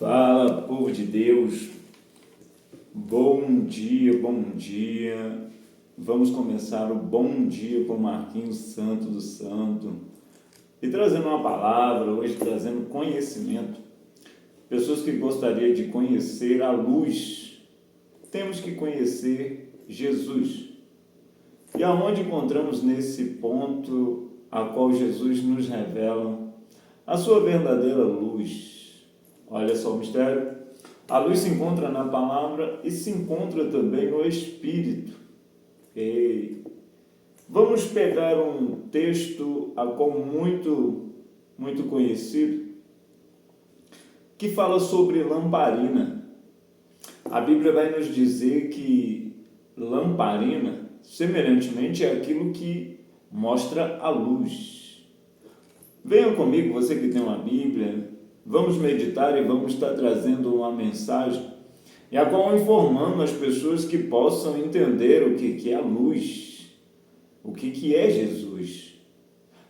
Fala, povo de Deus, bom dia, bom dia. Vamos começar o bom dia com Marquinhos Santo do Santo e trazendo uma palavra, hoje trazendo conhecimento. Pessoas que gostariam de conhecer a luz, temos que conhecer Jesus. E aonde encontramos nesse ponto a qual Jesus nos revela a sua verdadeira luz? Olha só o mistério. A luz se encontra na palavra e se encontra também no Espírito. Vamos pegar um texto a qual muito conhecido, que fala sobre lamparina. A Bíblia vai nos dizer que lamparina, semelhantemente, é aquilo que mostra a luz. Venha comigo, você que tem uma Bíblia. Vamos meditar e vamos estar trazendo uma mensagem e a qual informando as pessoas que possam entender o que é a luz, o que é Jesus.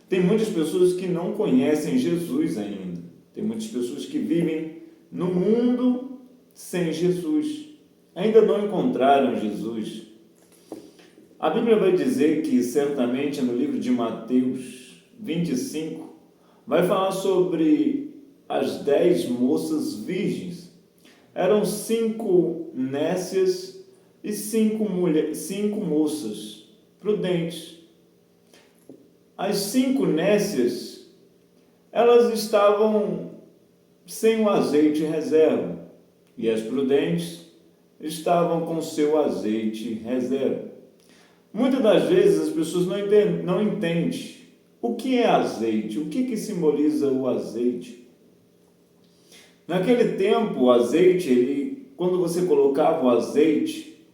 Tem muitas pessoas que não conhecem Jesus ainda. Tem muitas pessoas que vivem no mundo sem Jesus. Ainda não encontraram Jesus. A Bíblia vai dizer que certamente no livro de Mateus 25 vai falar sobre as 10 moças virgens. Eram 5 nécias e 5 moças prudentes. As 5 nécias, elas estavam sem o azeite reserva, e as prudentes estavam com seu azeite reserva. Muitas das vezes as pessoas não entendem o que é azeite, o que simboliza o azeite. Naquele tempo, o azeite, quando você colocava o azeite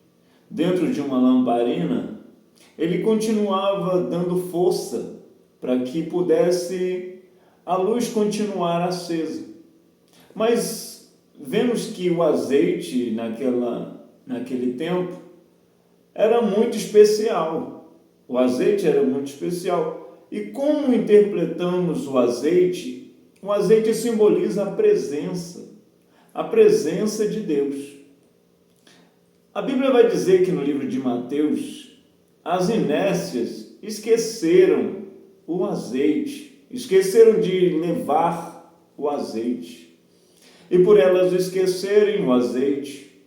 dentro de uma lamparina, ele continuava dando força para que pudesse a luz continuar acesa. Mas vemos que o azeite naquele tempo era muito especial. O azeite era muito especial. E como interpretamos o azeite? O azeite simboliza a presença de Deus. A Bíblia vai dizer que no livro de Mateus, as inécias esqueceram o azeite, esqueceram de levar o azeite. E por elas esquecerem o azeite,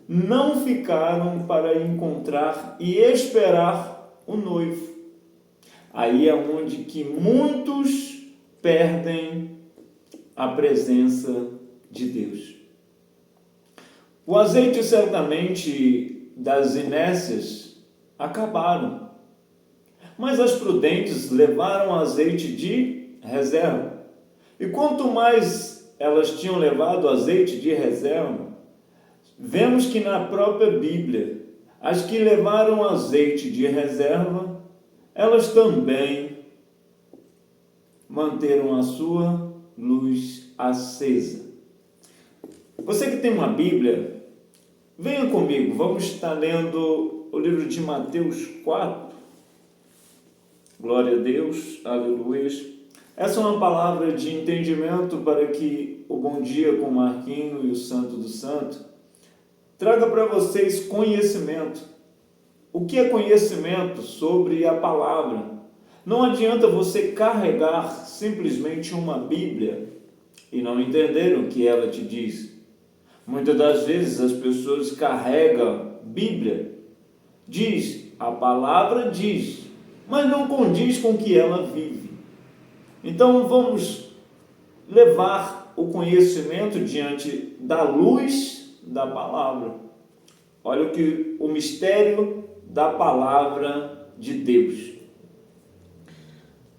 não ficaram para encontrar e esperar o noivo. Aí é onde que muitos perdem a presença de Deus. O azeite certamente das inécias acabaram, mas as prudentes levaram azeite de reserva. E quanto mais elas tinham levado azeite de reserva, vemos que na própria Bíblia, as que levaram azeite de reserva, elas também manteram a sua luz acesa. Você que tem uma Bíblia, venha comigo, vamos estar lendo o livro de Mateus 4. Glória a Deus, aleluia. Essa é uma palavra de entendimento para que o Bom Dia com Marquinho e o Santo do Santo traga para vocês conhecimento. O que é conhecimento sobre a palavra? Não adianta você carregar simplesmente uma Bíblia e não entender o que ela te diz. Muitas das vezes as pessoas carregam Bíblia, a palavra diz, mas não condiz com o que ela vive. Então vamos levar o conhecimento diante da luz da palavra. Olha o mistério da palavra de Deus.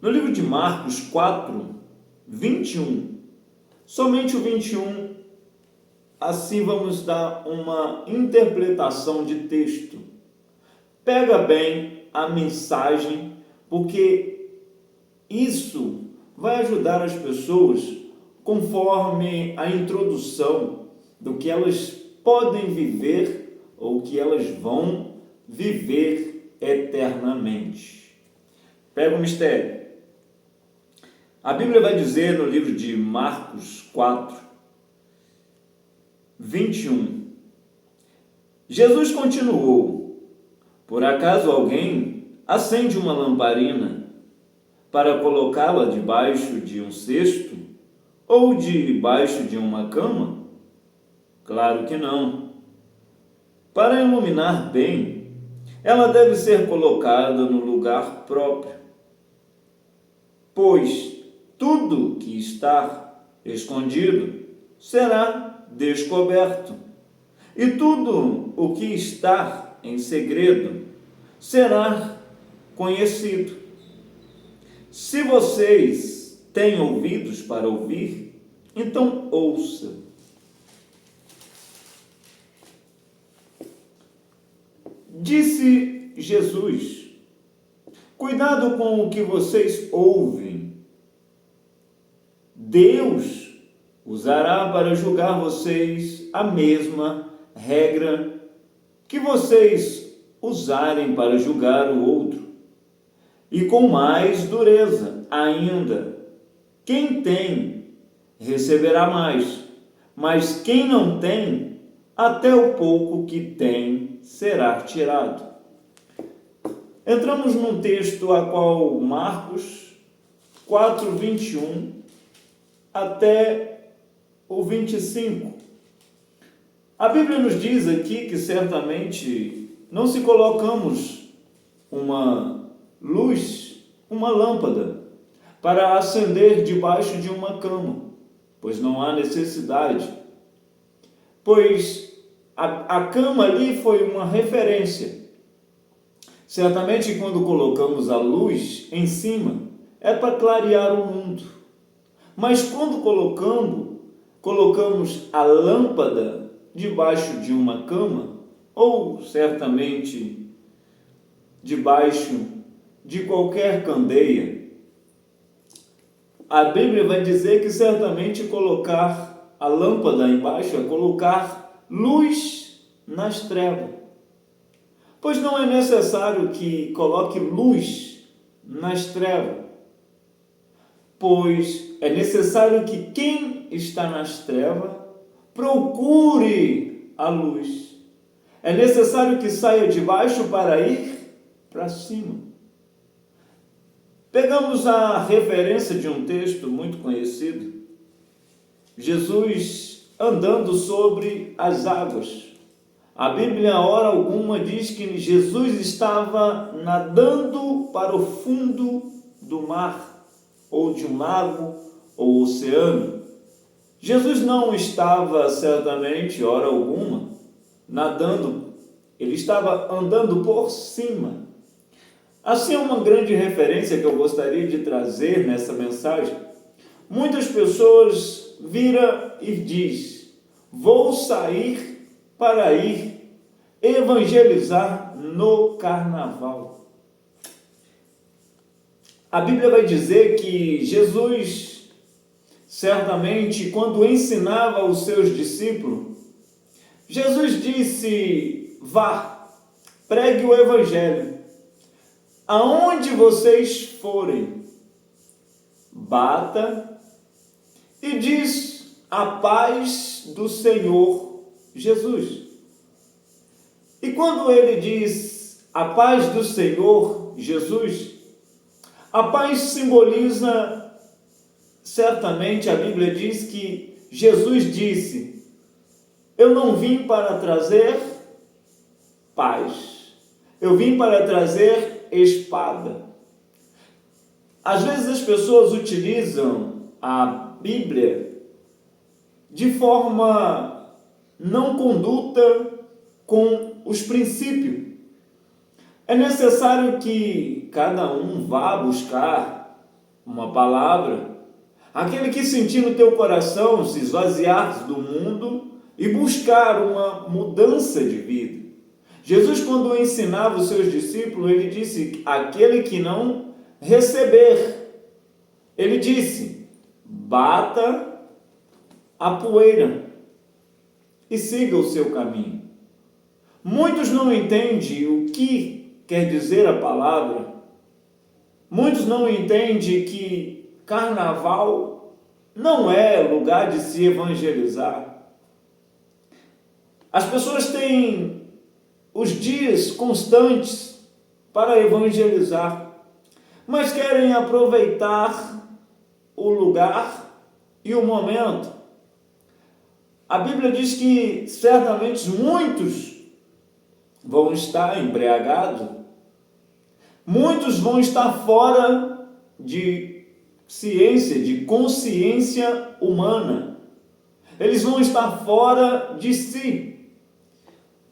No livro de Marcos 4, 21, somente o 21, assim vamos dar uma interpretação de texto. Pega bem a mensagem, porque isso vai ajudar as pessoas conforme a introdução do que elas podem viver ou que elas vão viver eternamente. Pega o mistério. A Bíblia vai dizer no livro de Marcos 4, 21. Jesus continuou: por acaso alguém acende uma lamparina para colocá-la debaixo de um cesto ou debaixo de uma cama? Claro que não. Para iluminar bem, ela deve ser colocada no lugar próprio, pois tudo que está escondido será descoberto, e tudo o que está em segredo será conhecido. Se vocês têm ouvidos para ouvir, então ouça. Disse Jesus: cuidado com o que vocês ouvem. Deus usará para julgar vocês a mesma regra que vocês usarem para julgar o outro, e com mais dureza ainda. Quem tem, receberá mais, mas quem não tem, até o pouco que tem será tirado. Entramos num texto a qual Marcos 4, 21 até o 25. A Bíblia nos diz aqui que certamente não se colocamos uma luz, uma lâmpada, para acender debaixo de uma cama, pois não há necessidade. Pois a cama ali foi uma referência. Certamente quando colocamos a luz em cima, é para clarear o mundo. Mas quando colocamos a lâmpada debaixo de uma cama, ou certamente debaixo de qualquer candeia, a Bíblia vai dizer que certamente colocar a lâmpada embaixo é colocar luz nas trevas. Pois não é necessário que coloque luz nas trevas, pois é necessário que quem está nas trevas procure a luz. É necessário que saia de baixo para ir para cima. Pegamos a referência de um texto muito conhecido, Jesus andando sobre as águas. A Bíblia, hora alguma, diz que Jesus estava nadando para o fundo do mar, ou de um lago, ou oceano. Jesus não estava, certamente, hora alguma, nadando, ele estava andando por cima. Assim, é uma grande referência que eu gostaria de trazer nessa mensagem. Muitas pessoas viram e diz: vou sair para ir evangelizar no carnaval. A Bíblia vai dizer que Jesus, certamente, quando ensinava os seus discípulos, Jesus disse: vá, pregue o evangelho. Aonde vocês forem, bata e diz a paz do Senhor Jesus. E quando ele diz a paz do Senhor Jesus, a paz simboliza, certamente a Bíblia diz que Jesus disse: eu não vim para trazer paz, eu vim para trazer espada. Às vezes as pessoas utilizam a Bíblia de forma não conduta com os princípios. É necessário que cada um vá buscar uma palavra, aquele que sentir no teu coração se esvaziar do mundo e buscar uma mudança de vida. Jesus, quando ensinava os seus discípulos, ele disse: aquele que não receber, ele disse: bata a poeira e siga o seu caminho. Muitos não entendem o que quer dizer a palavra. Muitos não entendem que carnaval não é lugar de se evangelizar. As pessoas têm os dias constantes para evangelizar, mas querem aproveitar o lugar e o momento. A Bíblia diz que certamente muitos vão estar embriagados, muitos vão estar fora de ciência, de consciência humana. Eles vão estar fora de si.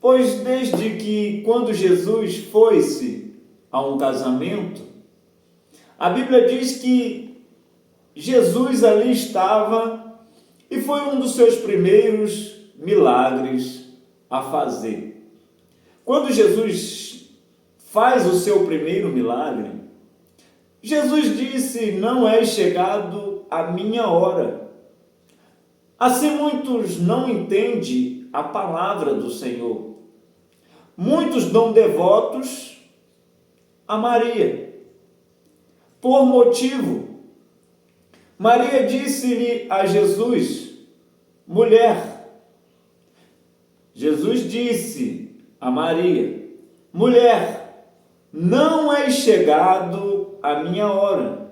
Pois desde que quando Jesus foi-se a um casamento, a Bíblia diz que Jesus ali estava e foi um dos seus primeiros milagres a fazer. Quando Jesus faz o seu primeiro milagre, Jesus disse: não é chegado a minha hora. Assim muitos não entendem a palavra do Senhor. Muitos dão devotos a Maria. Por motivo, Maria disse-lhe a Jesus: mulher. Jesus disse a Maria: mulher, não é chegado a minha hora.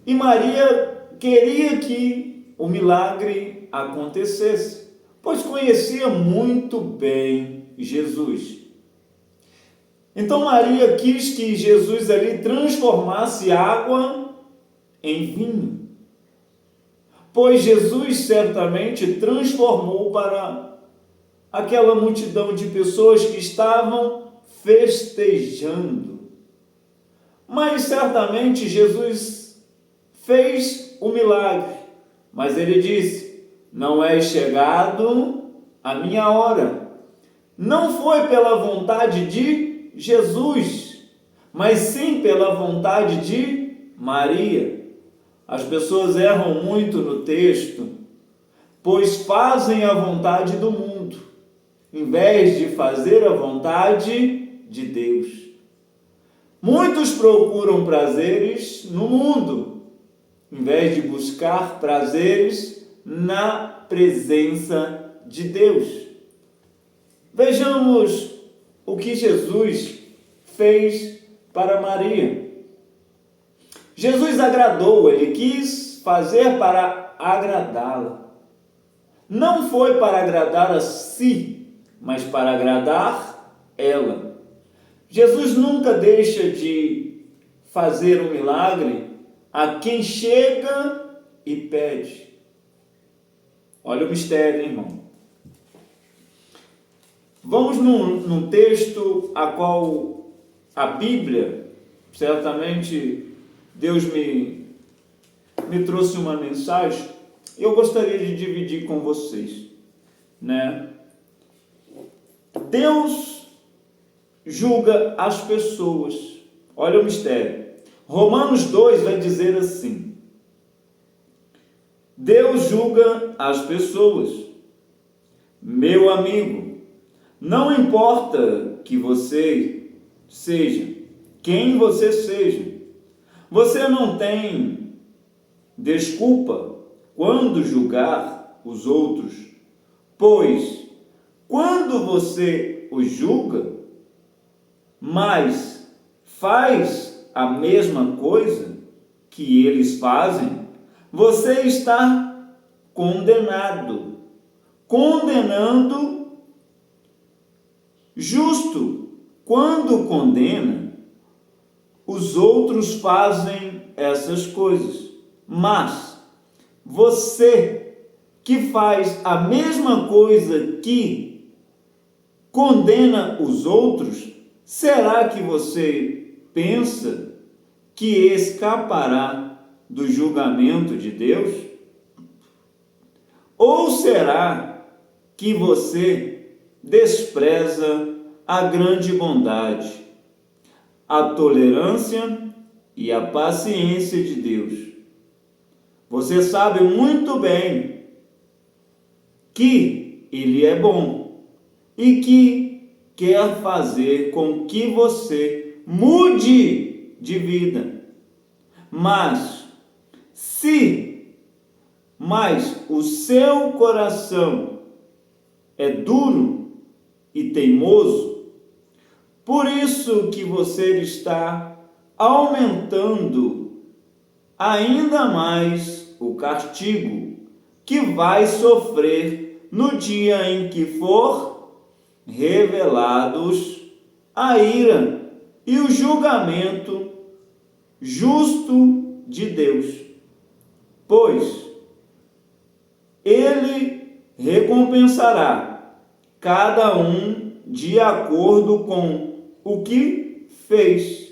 E Maria queria que o milagre acontecesse, pois conhecia muito bem Jesus. Então Maria quis que Jesus ali transformasse água em vinho, pois Jesus certamente transformou para aquela multidão de pessoas que estavam festejando. Mas certamente Jesus fez o milagre, mas ele disse: não é chegado a minha hora. Não foi pela vontade de Jesus, mas sim pela vontade de Maria. As pessoas erram muito no texto, pois fazem a vontade do mundo, em vez de fazer a vontade de Deus. Muitos procuram prazeres no mundo, em vez de buscar prazeres na presença de Deus. Vejamos o que Jesus fez para Maria. Jesus agradou, ele quis fazer para agradá-la. Não foi para agradar a si, mas para agradar ela. Jesus nunca deixa de fazer um milagre a quem chega e pede. Olha o mistério, hein, irmão. Vamos num texto a qual a Bíblia, certamente Deus me trouxe uma mensagem e eu gostaria de dividir com vocês, né? Deus julga as pessoas. Olha o mistério. Romanos 2 vai dizer assim: Deus julga as pessoas. Meu amigo, não importa que você seja, quem você seja, você não tem desculpa quando julgar os outros, pois quando você os julga, mas faz a mesma coisa que eles fazem, você está condenado. Condenando justo. Quando condena, os outros fazem essas coisas. Mas você que faz a mesma coisa que condena os outros, será que você pensa que escapará do julgamento de Deus? Ou será que você despreza a grande bondade, a tolerância e a paciência de Deus? Você sabe muito bem que Ele é bom e que quer fazer com que você mude de vida. Mas o seu coração é duro e teimoso, por isso que você está aumentando ainda mais o castigo que vai sofrer no dia em que for revelados a ira e o julgamento justo de Deus. Pois ele recompensará cada um de acordo com o que fez.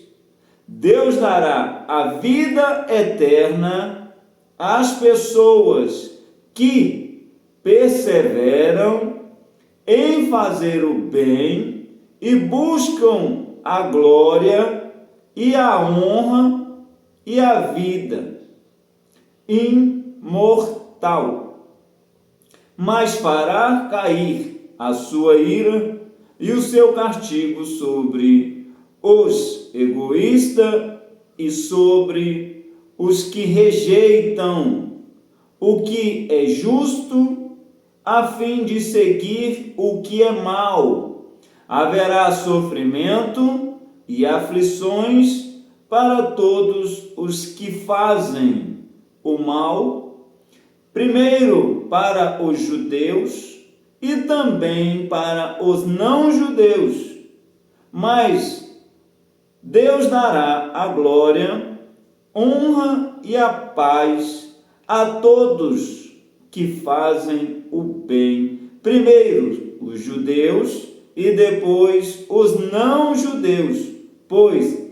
Deus dará a vida eterna às pessoas que perseveram em fazer o bem e buscam a glória e a honra e a vida imortal. Mas fará cair a sua ira e o seu castigo sobre os egoístas e sobre os que rejeitam o que é justo, a fim de seguir o que é mal. Haverá sofrimento e aflições para todos os que fazem o mal, primeiro para os judeus e também para os não-judeus, mas Deus dará a glória, honra e a paz a todos que fazem o bem, primeiro os judeus e depois os não-judeus, pois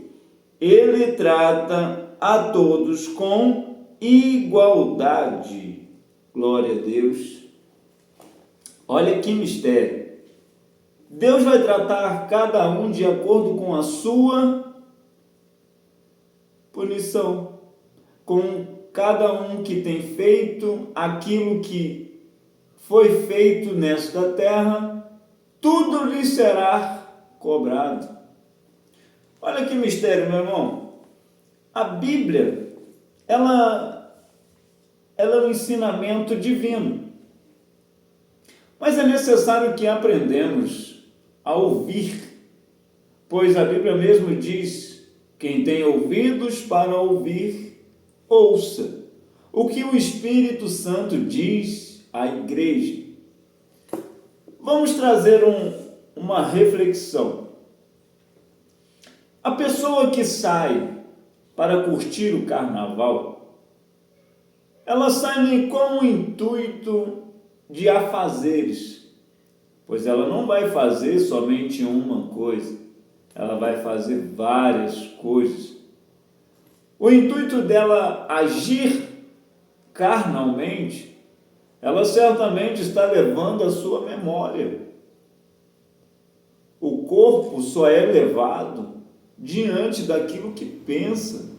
ele trata a todos com igualdade. Glória a Deus. Olha que mistério. Deus vai tratar cada um de acordo com a sua punição, com cada um que tem feito aquilo que foi feito nesta terra, tudo lhe será cobrado. Olha que mistério, meu irmão. A Bíblia, ela é um ensinamento divino. Mas é necessário que aprendamos a ouvir, pois a Bíblia mesmo diz: quem tem ouvidos para ouvir, ouça o que o Espírito Santo diz à igreja. Vamos trazer uma reflexão. A pessoa que sai para curtir o carnaval, ela sai com o intuito de afazeres, pois ela não vai fazer somente uma coisa, ela vai fazer várias coisas. O intuito dela agir carnalmente, ela certamente está levando a sua memória. O corpo só é levado diante daquilo que pensa,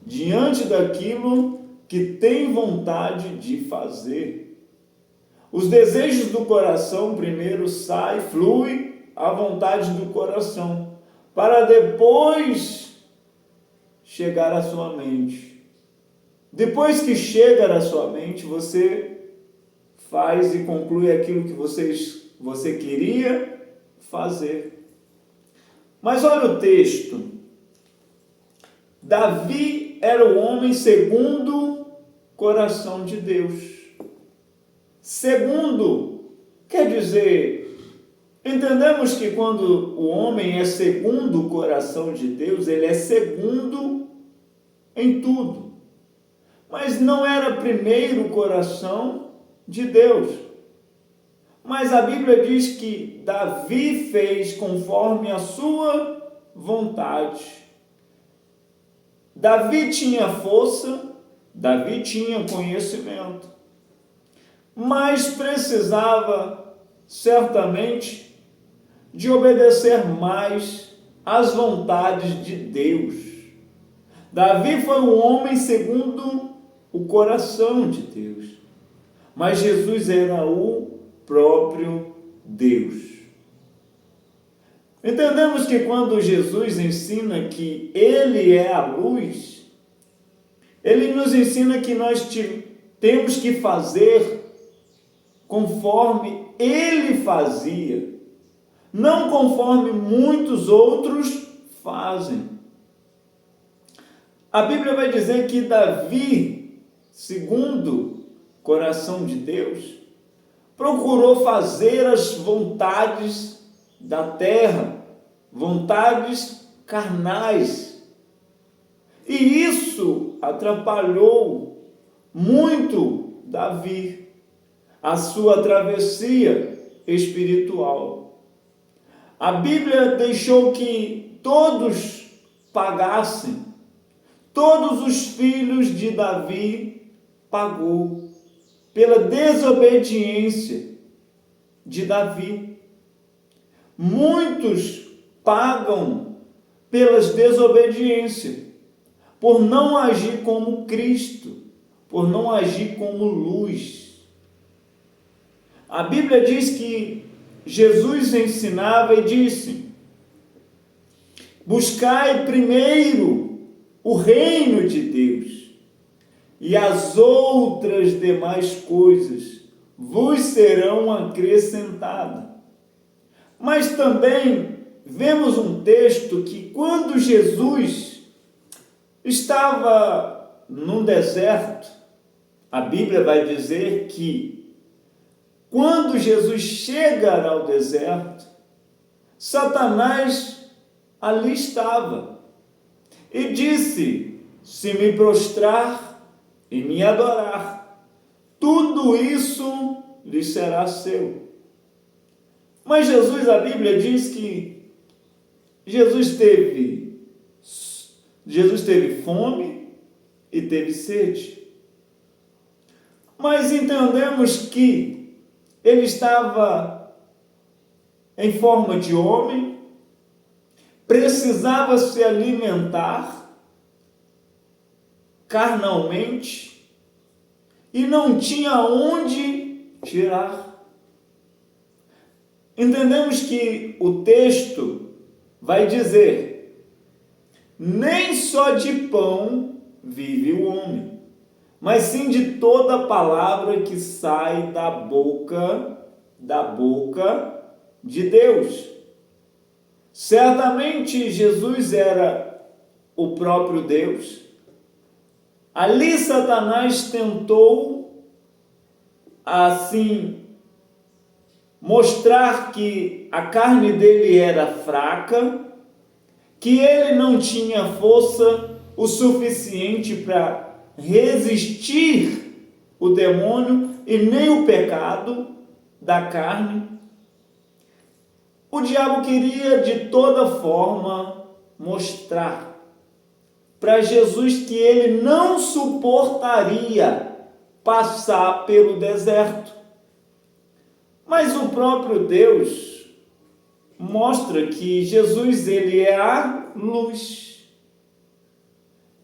diante daquilo que tem vontade de fazer. Os desejos do coração primeiro saem, flui a vontade do coração, para depois chegar à sua mente. Depois que chega à sua mente, você faz e conclui aquilo que você queria fazer. Mas olha o texto. Davi era o homem segundo o coração de Deus. Segundo, quer dizer, entendemos que quando o homem é segundo o coração de Deus, ele é segundo em tudo. Mas não era primeiro o coração de Deus. Mas a Bíblia diz que Davi fez conforme a sua vontade. Davi tinha força, Davi tinha conhecimento, mas precisava certamente de obedecer mais às vontades de Deus. Davi foi um homem segundo o coração de Deus, mas Jesus era o próprio Deus. Entendemos que quando Jesus ensina que Ele é a luz, Ele nos ensina que nós temos que fazer conforme ele fazia, não conforme muitos outros fazem. A Bíblia vai dizer que Davi, segundo o coração de Deus, procurou fazer as vontades da terra, vontades carnais. E isso atrapalhou muito Davi, a sua travessia espiritual. A Bíblia deixou que todos pagassem, todos os filhos de Davi pagou pela desobediência de Davi. Muitos pagam pelas desobediências, por não agir como Cristo, por não agir como luz. A Bíblia diz que Jesus ensinava e disse: buscai primeiro o reino de Deus, e as outras demais coisas vos serão acrescentadas. Mas também vemos um texto que quando Jesus estava num deserto, a Bíblia vai dizer que quando Jesus chega ao deserto, Satanás ali estava e disse: se me prostrar e me adorar, tudo isso lhe será seu. Mas Jesus, a Bíblia diz que Jesus teve fome e teve sede. Mas entendemos que ele estava em forma de homem, precisava se alimentar carnalmente e não tinha onde tirar. Entendemos que o texto vai dizer: nem só de pão vive o homem, mas sim de toda palavra que sai da boca de Deus. Certamente Jesus era o próprio Deus. Ali Satanás tentou, assim, mostrar que a carne dele era fraca, que ele não tinha força o suficiente para resistir o demônio e nem o pecado da carne. O diabo queria de toda forma mostrar para Jesus que ele não suportaria passar pelo deserto. Mas o próprio Deus mostra que Jesus, ele é a luz.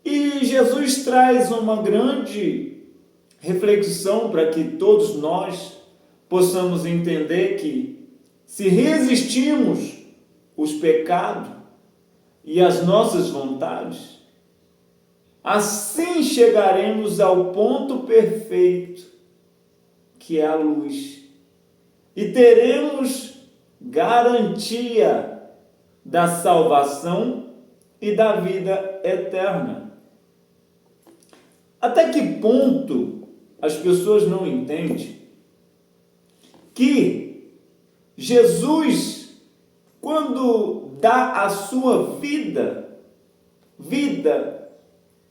E Jesus traz uma grande reflexão para que todos nós possamos entender que se resistirmos os pecados e as nossas vontades, assim chegaremos ao ponto perfeito, que é a luz, e teremos garantia da salvação e da vida eterna. Até que ponto as pessoas não entendem que Jesus, quando dá a sua vida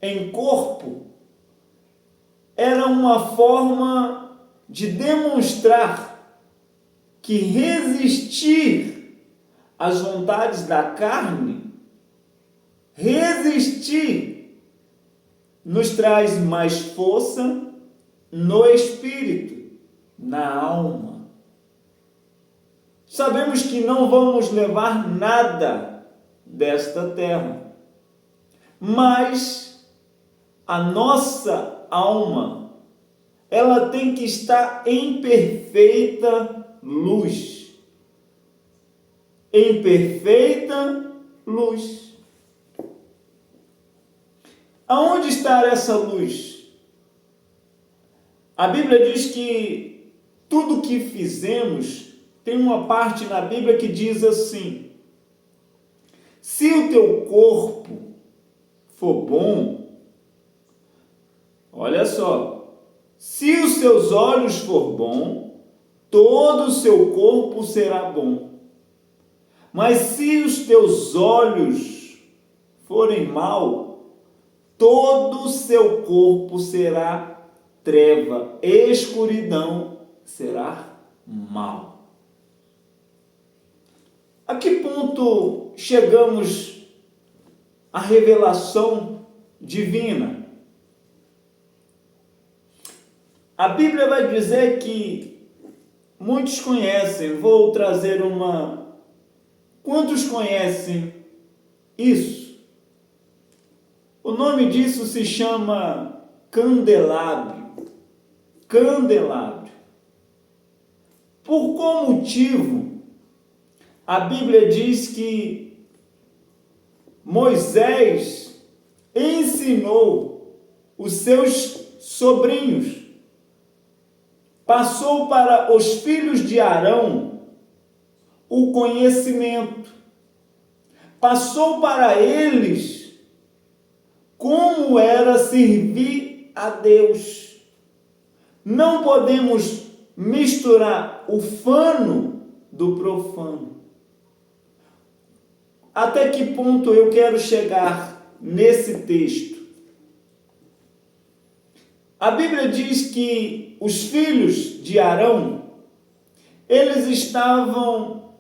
em corpo, era uma forma de demonstrar que resistir às vontades da carne, resistir nos traz mais força no espírito, na alma. Sabemos que não vamos levar nada desta terra, mas a nossa alma, ela tem que estar em perfeita luz. Em perfeita luz. Aonde está essa luz? A Bíblia diz que tudo que fizemos, tem uma parte na Bíblia que diz assim: se o teu corpo for bom, olha só, se os seus olhos for bom, todo o seu corpo será bom. Mas se os teus olhos forem mal, todo o seu corpo será treva, escuridão, será mal. A que ponto chegamos à revelação divina? A Bíblia vai dizer que muitos conhecem, vou trazer uma... Quantos conhecem isso? O nome disso se chama candelabro. Candelabro. Por qual motivo a Bíblia diz que Moisés ensinou os seus sobrinhos, passou para os filhos de Arão o conhecimento, passou para eles como era servir a Deus. Não podemos misturar o fano do profano. Até que ponto eu quero chegar nesse texto? A Bíblia diz que os filhos de Arão, eles estavam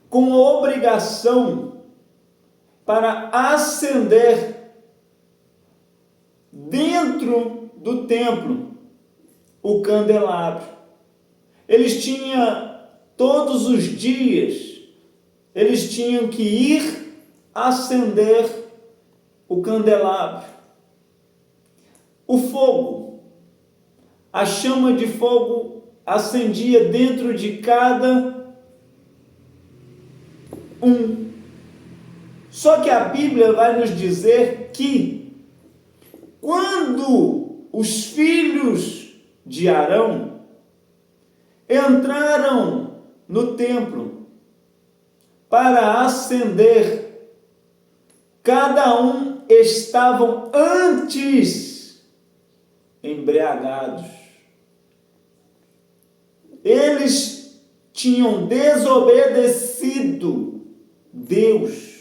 com a obrigação para acender dentro do templo o candelabro. Eles tinham todos os dias, eles tinham que ir acender o candelabro. O fogo, a chama de fogo acendia dentro de cada um. Só que a Bíblia vai nos dizer que quando os filhos de Arão entraram no templo para acender, cada um estavam antes embriagados. Eles tinham desobedecido Deus.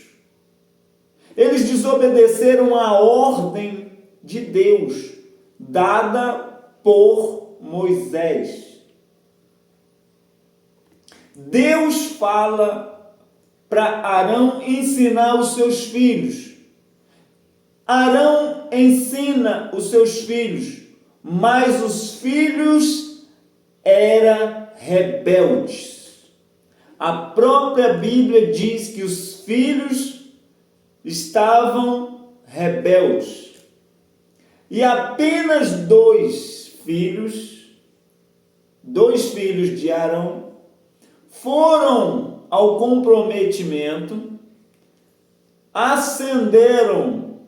Eles desobedeceram a ordem de Deus, dada por Moisés. Deus fala para Arão ensinar os seus filhos. Arão ensina os seus filhos, mas os filhos eram rebeldes. A própria Bíblia diz que os filhos estavam rebeldes. E apenas dois filhos de Arão, foram ao comprometimento, acenderam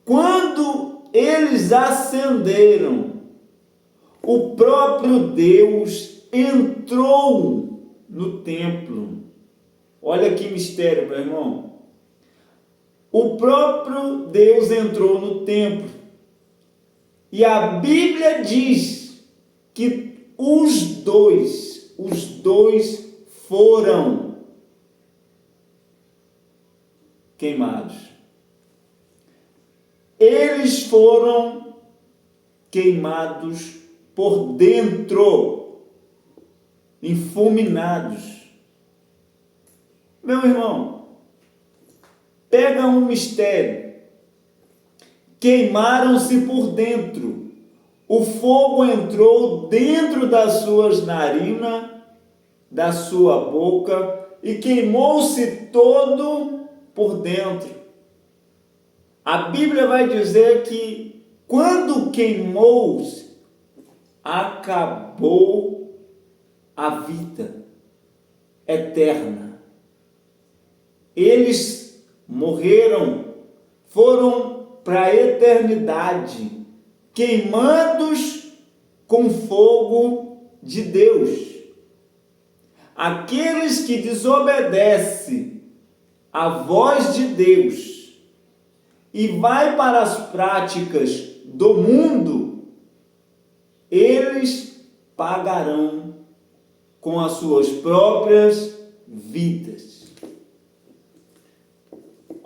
quando eles acenderam, o próprio Deus entrou no templo. Olha que mistério, meu irmão. O próprio Deus entrou no templo. E a Bíblia diz que os dois foram queimados. Eles foram queimados por dentro, enfuminados. Meu irmão, pega um mistério. Queimaram-se por dentro. O fogo entrou dentro das suas narinas, da sua boca, e queimou-se todo por dentro. A Bíblia vai dizer que quando queimou-se, acabou a vida eterna. Eles morreram, foram para a eternidade, queimados com fogo de Deus. Aqueles que desobedecem à voz de Deus e vai para as práticas do mundo, eles pagarão com as suas próprias vidas.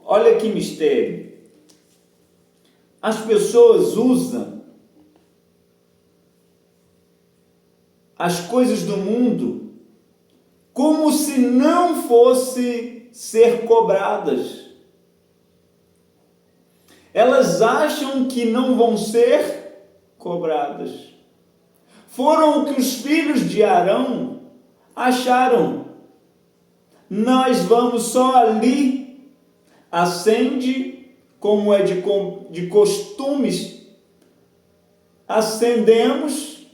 Olha que mistério. As pessoas usam as coisas do mundo como se não fossem ser cobradas. Elas acham que não vão ser cobradas. Foram o que os filhos de Arão acharam. Nós vamos só ali, acende, como é de costumes, acendemos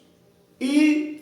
e